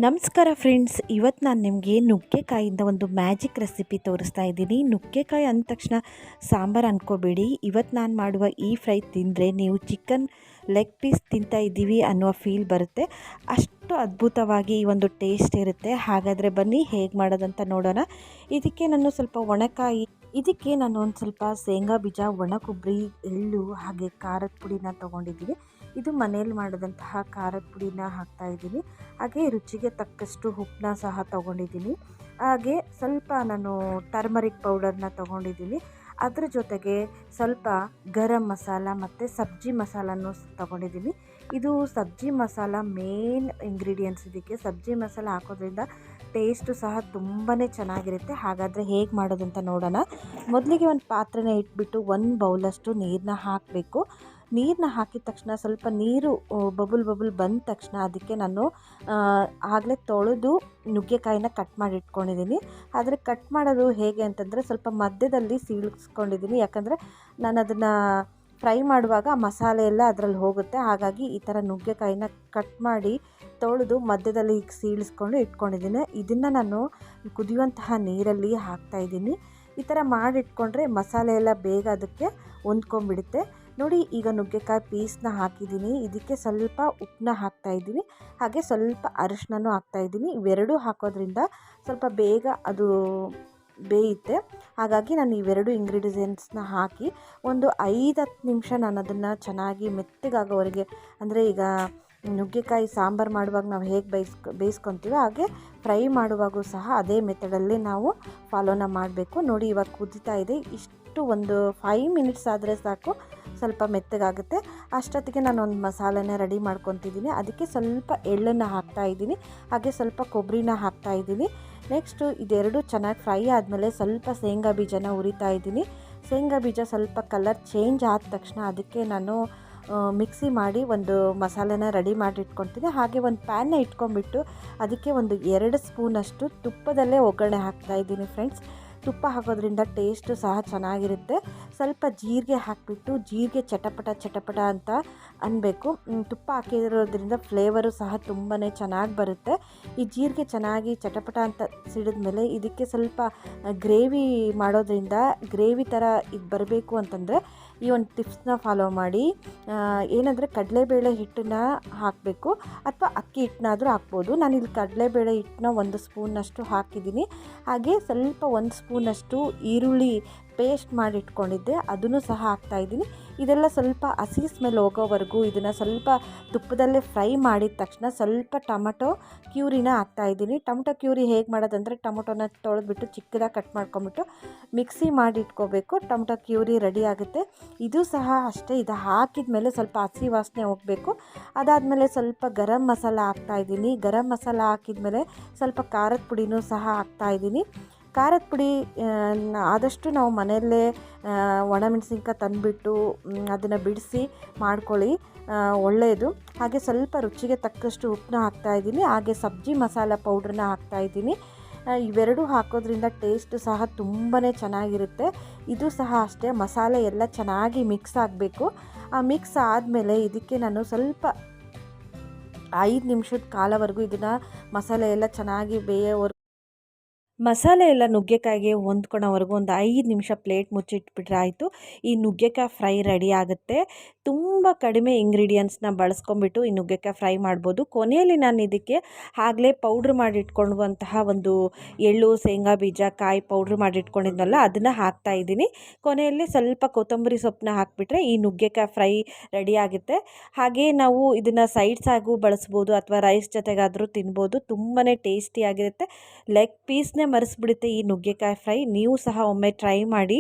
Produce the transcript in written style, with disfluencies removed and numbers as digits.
ನಮಸ್ಕಾರ ಫ್ರೆಂಡ್ಸ್, ಇವತ್ತು ನಾನು ನಿಮಗೆ ನುಗ್ಗೆಕಾಯಿಂದ ಒಂದು ಮ್ಯಾಜಿಕ್ ರೆಸಿಪಿ ತೋರಿಸ್ತಾ ಇದ್ದೀನಿ. ನುಗ್ಗೆಕಾಯಿ ಅಂದ ತಕ್ಷಣ ಸಾಂಬಾರು ಅಂದ್ಕೋಬೇಡಿ. ಇವತ್ತು ನಾನು ಮಾಡುವ ಈ ಫ್ರೈ ತಿಂದರೆ ನೀವು ಚಿಕನ್ ಲೆಗ್ ಪೀಸ್ ತಿಂತಾ ಇದ್ದೀವಿ ಅನ್ನೋ ಫೀಲ್ ಬರುತ್ತೆ. ಅಷ್ಟು ಅದ್ಭುತವಾಗಿ ಈ ಒಂದು ಟೇಸ್ಟ್ ಇರುತ್ತೆ. ಹಾಗಾದರೆ ಬನ್ನಿ ಹೇಗೆ ಮಾಡೋದಂತ ನೋಡೋಣ. ಇದಕ್ಕೆ ನಾನು ಒಂದು ಸ್ವಲ್ಪ ಶೇಂಗಾ ಬೀಜ, ಒಣ ಕೊಬ್ಬರಿ, ಎಳ್ಳು ಹಾಗೆ ಖಾರದ ಪುಡಿನ ತೊಗೊಂಡಿದ್ದೀನಿ. ಇದು ಮನೇಲಿ ಮಾಡಿದಂತಹ ಖಾರದ ಪುಡಿನ ಹಾಕ್ತಾಯಿದ್ದೀನಿ. ಹಾಗೆ ರುಚಿಗೆ ತಕ್ಕಷ್ಟು ಉಪ್ಪನ್ನ ಸಹ ತೊಗೊಂಡಿದ್ದೀನಿ. ಹಾಗೆ ಸ್ವಲ್ಪ ನಾನು ಟರ್ಮರಿಕ್ ಪೌಡರ್ನ ತೊಗೊಂಡಿದ್ದೀನಿ. ಅದ್ರ ಜೊತೆಗೆ ಸ್ವಲ್ಪ ಗರಂ ಮಸಾಲ ಮತ್ತು ಸಬ್ಜಿ ಮಸಾಲನೂ ತೊಗೊಂಡಿದ್ದೀನಿ. ಇದು ಸಬ್ಜಿ ಮಸಾಲ ಮೇನ್ ಇಂಗ್ರೀಡಿಯೆಂಟ್ಸ್. ಇದಕ್ಕೆ ಸಬ್ಜಿ ಮಸಾಲ ಹಾಕೋದ್ರಿಂದ ಟೇಸ್ಟು ಸಹ ತುಂಬಾ ಚೆನ್ನಾಗಿರುತ್ತೆ. ಹಾಗಾದರೆ ಹೇಗೆ ಮಾಡೋದಂತ ನೋಡೋಣ. ಮೊದಲಿಗೆ ಒಂದು ಪಾತ್ರೆನ ಇಟ್ಬಿಟ್ಟು 1 ಬೌಲಷ್ಟು ನೀರನ್ನ ಹಾಕಬೇಕು. ನೀರನ್ನ ಹಾಕಿದ ತಕ್ಷಣ ಸ್ವಲ್ಪ ನೀರು ಬಬುಲ್ ಬಂದ ತಕ್ಷಣ ಅದಕ್ಕೆ ನಾನು ಆಗಲೇ ತೊಳೆದು ನುಗ್ಗೆಕಾಯಿನ ಕಟ್ ಮಾಡಿ ಇಟ್ಕೊಂಡಿದ್ದೀನಿ. ಆದರೆ ಕಟ್ ಮಾಡೋದು ಹೇಗೆ ಅಂತಂದರೆ ಸ್ವಲ್ಪ ಮಧ್ಯದಲ್ಲಿ ಸೀಳಿಸ್ಕೊಂಡಿದ್ದೀನಿ. ಯಾಕಂದರೆ ನಾನು ಅದನ್ನು ಫ್ರೈ ಮಾಡುವಾಗ ಆ ಮಸಾಲೆ ಎಲ್ಲ ಅದರಲ್ಲಿ ಹೋಗುತ್ತೆ. ಹಾಗಾಗಿ ಈ ಥರ ನುಗ್ಗೆಕಾಯಿನ ಕಟ್ ಮಾಡಿ ತೊಳೆದು ಮಧ್ಯದಲ್ಲಿ ಸೀಳಿಸ್ಕೊಂಡು ಇಟ್ಕೊಂಡಿದ್ದೀನಿ. ಇದನ್ನು ನಾನು ಕುದಿಯುವಂತಹ ನೀರಲ್ಲಿ ಹಾಕ್ತಾಯಿದ್ದೀನಿ. ಈ ಥರ ಮಾಡಿಟ್ಕೊಂಡ್ರೆ ಮಸಾಲೆ ಎಲ್ಲ ಬೇಗ ಅದಕ್ಕೆ ಹೊಂದ್ಕೊಂಡ್ಬಿಡುತ್ತೆ. ನೋಡಿ, ಈಗ ನುಗ್ಗೆಕಾಯಿ ಪೀಸ್ನ ಹಾಕಿದ್ದೀನಿ. ಇದಕ್ಕೆ ಸ್ವಲ್ಪ ಉಪ್ಪನ್ನ ಹಾಕ್ತಾಯಿದ್ದೀನಿ. ಹಾಗೆ ಸ್ವಲ್ಪ ಅರಿಶಿನನೂ ಹಾಕ್ತಾಯಿದ್ದೀನಿ. ಇವೆರಡೂ ಹಾಕೋದ್ರಿಂದ ಸ್ವಲ್ಪ ಬೇಗ ಅದು ಬೇಯುತ್ತೆ. ಹಾಗಾಗಿ ನಾನು ಇವೆರಡು ಇಂಗ್ರೀಡಿಯೆಂಟ್ಸ್ನ ಹಾಕಿ ಒಂದು 5-10 ನಿಮಿಷ ನಾನು ಅದನ್ನು ಚೆನ್ನಾಗಿ ಮೆತ್ತಗಾಗೋವರೆಗೆ, ಅಂದರೆ ಈಗ ನುಗ್ಗೆಕಾಯಿ ಸಾಂಬಾರು ಮಾಡುವಾಗ ನಾವು ಹೇಗೆ ಬೇಯಿಸ್ಕೊತೀವೋ ಹಾಗೆ ಫ್ರೈ ಮಾಡುವಾಗೂ ಸಹ ಅದೇ ಮೆಥಡಲ್ಲೇ ನಾವು ಫಾಲೋನ ಮಾಡಬೇಕು. ನೋಡಿ, ಇವಾಗ ಕುದೀತಾ ಇದೆ. ಇಷ್ಟು ಒಂದು 5 ಮಿನಿಟ್ಸ್ ಆದರೆ ಸಾಕು, ಸ್ವಲ್ಪ ಮೆತ್ತಗಾಗುತ್ತೆ. ಅಷ್ಟೊತ್ತಿಗೆ ನಾನು ಒಂದು ಮಸಾಲೆನ ರೆಡಿ ಮಾಡ್ಕೊತಿದ್ದೀನಿ. ಅದಕ್ಕೆ ಸ್ವಲ್ಪ ಎಳ್ಳನ್ನು ಹಾಕ್ತಾಯಿದ್ದೀನಿ. ಹಾಗೆ ಸ್ವಲ್ಪ ಕೊಬ್ಬರಿನ ಹಾಕ್ತಾಯಿದ್ದೀನಿ. ನೆಕ್ಸ್ಟು ಇದೆರಡು ಚೆನ್ನಾಗಿ ಫ್ರೈ ಆದಮೇಲೆ ಸ್ವಲ್ಪ ಶೇಂಗಾ ಬೀಜನ ಹುರಿತಾ ಇದ್ದೀನಿ. ಶೇಂಗಾ ಬೀಜ ಸ್ವಲ್ಪ ಕಲರ್ ಚೇಂಜ್ ಆದ ತಕ್ಷಣ ಅದಕ್ಕೆ ನಾನು ಮಿಕ್ಸಿ ಮಾಡಿ ಒಂದು ಮಸಾಲೆನ ರೆಡಿ ಮಾಡಿ ಇಟ್ಕೊತೀನಿ. ಹಾಗೆ ಒಂದು ಪ್ಯಾನ್ನ ಇಟ್ಕೊಂಡ್ಬಿಟ್ಟು ಅದಕ್ಕೆ ಒಂದು 2 ಸ್ಪೂನಷ್ಟು ತುಪ್ಪದಲ್ಲೇ ಒಗ್ಗರಣೆ ಹಾಕ್ತಾಯಿದ್ದೀನಿ ಫ್ರೆಂಡ್ಸ್. ತುಪ್ಪ ಹಾಕೋದ್ರಿಂದ ಟೇಸ್ಟು ಸಹ ಚೆನ್ನಾಗಿರುತ್ತೆ. ಸ್ವಲ್ಪ ಜೀರಿಗೆ ಹಾಕಿಬಿಟ್ಟು ಜೀರಿಗೆ ಚಟಪಟ ಅಂತ ಅನ್ನಬೇಕು. ತುಪ್ಪ ಹಾಕಿರೋದ್ರಿಂದ ಫ್ಲೇವರು ಸಹ ತುಂಬಾ ಚೆನ್ನಾಗಿ ಬರುತ್ತೆ. ಈ ಜೀರಿಗೆ ಚೆನ್ನಾಗಿ ಚಟಪಟ ಅಂತ ಸಿಡಿದ್ಮೇಲೆ ಇದಕ್ಕೆ ಸ್ವಲ್ಪ ಗ್ರೇವಿ ಮಾಡೋದ್ರಿಂದ ಗ್ರೇವಿ ಥರ ಇದು ಬರಬೇಕು ಅಂತಂದರೆ ಈ ಒಂದು ಟಿಪ್ಸ್ನ ಫಾಲೋ ಮಾಡಿ. ಏನಂದರೆ ಕಡಲೆಬೇಳೆ ಹಿಟ್ಟನ್ನ ಹಾಕಬೇಕು ಅಥವಾ ಅಕ್ಕಿ ಹಿಟ್ಟನ್ನಾದರೂ ಹಾಕ್ಬೋದು. ನಾನಿಲ್ಲಿ ಕಡಲೆಬೇಳೆ ಹಿಟ್ಟನ್ನ 1 ಸ್ಪೂನಷ್ಟು ಹಾಕಿದ್ದೀನಿ. ಹಾಗೆ ಸ್ವಲ್ಪ 1 ಸ್ಪೂನಷ್ಟು ಈರುಳ್ಳಿ ಪೇಸ್ಟ್ ಮಾಡಿ ಇಟ್ಕೊಂಡಿದ್ದೆ, ಅದನ್ನು ಸಹ ಹಾಕ್ತಾಯಿದ್ದೀನಿ. ಇದೆಲ್ಲ ಸ್ವಲ್ಪ ಹಸಿ ಸ್ಮೆಲ್ ಹೋಗೋವರೆಗೂ ಇದನ್ನು ಸ್ವಲ್ಪ ತುಪ್ಪದಲ್ಲೇ ಫ್ರೈ ಮಾಡಿದ ತಕ್ಷಣ ಸ್ವಲ್ಪ ಟೊಮಟೊ ಕ್ಯೂರಿನ ಹಾಕ್ತಾಯಿದ್ದೀನಿ. ಟೊಮಟೊ ಕ್ಯೂರಿ ಹೇಗೆ ಮಾಡೋದಂದರೆ ಟೊಮಟೊನ ತೊಳೆದ್ಬಿಟ್ಟು ಚಿಕ್ಕದಾಗಿ ಕಟ್ ಮಾಡ್ಕೊಂಬಿಟ್ಟು ಮಿಕ್ಸಿ ಮಾಡಿ ಇಟ್ಕೋಬೇಕು. ಟೊಮಟೊ ಕ್ಯೂರಿ ರೆಡಿ ಆಗುತ್ತೆ. ಇದು ಸಹ ಅಷ್ಟೇ. ಇದು ಹಾಕಿದ ಮೇಲೆ ಸ್ವಲ್ಪ ಹಸಿ ವಾಸನೆ ಹೋಗಬೇಕು. ಅದಾದಮೇಲೆ ಸ್ವಲ್ಪ ಗರಂ ಮಸಾಲ ಹಾಕ್ತಾಯಿದ್ದೀನಿ. ಗರಂ ಮಸಾಲ ಹಾಕಿದ್ಮೇಲೆ ಸ್ವಲ್ಪ ಖಾರದ ಪುಡಿನೂ ಸಹ ಹಾಕ್ತಾಯಿದ್ದೀನಿ. ಖಾರದ ಪುಡಿ ಆದಷ್ಟು ನಾವು ಮನೆಯಲ್ಲೇ ಒಣಮೆಣಸಿನ್ಕಾಯಿ ತಂದುಬಿಟ್ಟು ಅದನ್ನು ಬಿಡಿಸಿ ಮಾಡ್ಕೊಳ್ಳಿ, ಒಳ್ಳೆಯದು. ಹಾಗೆ ಸ್ವಲ್ಪ ರುಚಿಗೆ ತಕ್ಕಷ್ಟು ಉಪ್ಪನ್ನ ಹಾಕ್ತಾಯಿದ್ದೀನಿ. ಹಾಗೆ ಸಬ್ಜಿ ಮಸಾಲ ಪೌಡ್ರನ್ನ ಹಾಕ್ತಾಯಿದ್ದೀನಿ. ಇವೆರಡೂ ಹಾಕೋದ್ರಿಂದ ಟೇಸ್ಟು ಸಹ ತುಂಬಾ ಚೆನ್ನಾಗಿರುತ್ತೆ. ಇದು ಸಹ ಅಷ್ಟೇ, ಮಸಾಲೆ ಎಲ್ಲ ಚೆನ್ನಾಗಿ ಮಿಕ್ಸ್ ಆಗಬೇಕು. ಆ ಮಿಕ್ಸ್ ಆದಮೇಲೆ ಇದಕ್ಕೆ ನಾನು ಸ್ವಲ್ಪ 5 ನಿಮಿಷದ ಕಾಲವರೆಗೂ ಇದನ್ನು ಮಸಾಲೆ ಎಲ್ಲ ಚೆನ್ನಾಗಿ ಮಸಾಲೆ ಎಲ್ಲ ನುಗ್ಗೆಕಾಯಿಗೆ ಹೊಂದ್ಕೊಳ್ಳೋವರೆಗೂ ಒಂದು 5 ನಿಮಿಷ ಪ್ಲೇಟ್ ಮುಚ್ಚಿಟ್ಬಿಟ್ರೆ ಆಯಿತು. ಈ ನುಗ್ಗೆಕಾಯಿ ಫ್ರೈ ರೆಡಿ ಆಗುತ್ತೆ. ತುಂಬ ಕಡಿಮೆ ಇಂಗ್ರೀಡಿಯೆಂಟ್ಸ್ನ ಬಳಸ್ಕೊಂಡ್ಬಿಟ್ಟು ಈ ನುಗ್ಗೆಕಾಯಿ ಫ್ರೈ ಮಾಡ್ಬೋದು. ಕೊನೆಯಲ್ಲಿ ನಾನು ಇದಕ್ಕೆ ಆಗಲೇ ಪೌಡ್ರ್ ಮಾಡಿ ಇಟ್ಕೊಳ್ಳುವಂತಹ ಒಂದು ಎಳ್ಳು, ಶೇಂಗಾ ಬೀಜ, ಕಾಯಿ ಪೌಡ್ರ್ ಮಾಡಿ ಇಟ್ಕೊಂಡಿದ್ನಲ್ಲ ಅದನ್ನು ಹಾಕ್ತಾಯಿದ್ದೀನಿ. ಕೊನೆಯಲ್ಲಿ ಸ್ವಲ್ಪ ಕೊತ್ತಂಬರಿ ಸೊಪ್ಪನ್ನ ಹಾಕಿಬಿಟ್ರೆ ಈ ನುಗ್ಗೆಕಾಯಿ ಫ್ರೈ ರೆಡಿ ಆಗುತ್ತೆ. ಹಾಗೆ ನಾವು ಇದನ್ನು ಸೈಡ್ಸ್ ಆಗೂ ಬಳಸ್ಬೋದು ಅಥವಾ ರೈಸ್ ಜೊತೆಗಾದರೂ ತಿನ್ಬೋದು. ತುಂಬಾ ಟೇಸ್ಟಿಯಾಗಿರುತ್ತೆ. ಲೆಗ್ ಪೀಸ್ನೇ ಮರೆಸ್ಬಿಡುತ್ತೆ ಈ ನುಗ್ಗೆಕಾಯಿ ಫ್ರೈ. ನೀವು ಸಹ ಒಮ್ಮೆ ಟ್ರೈ ಮಾಡಿ.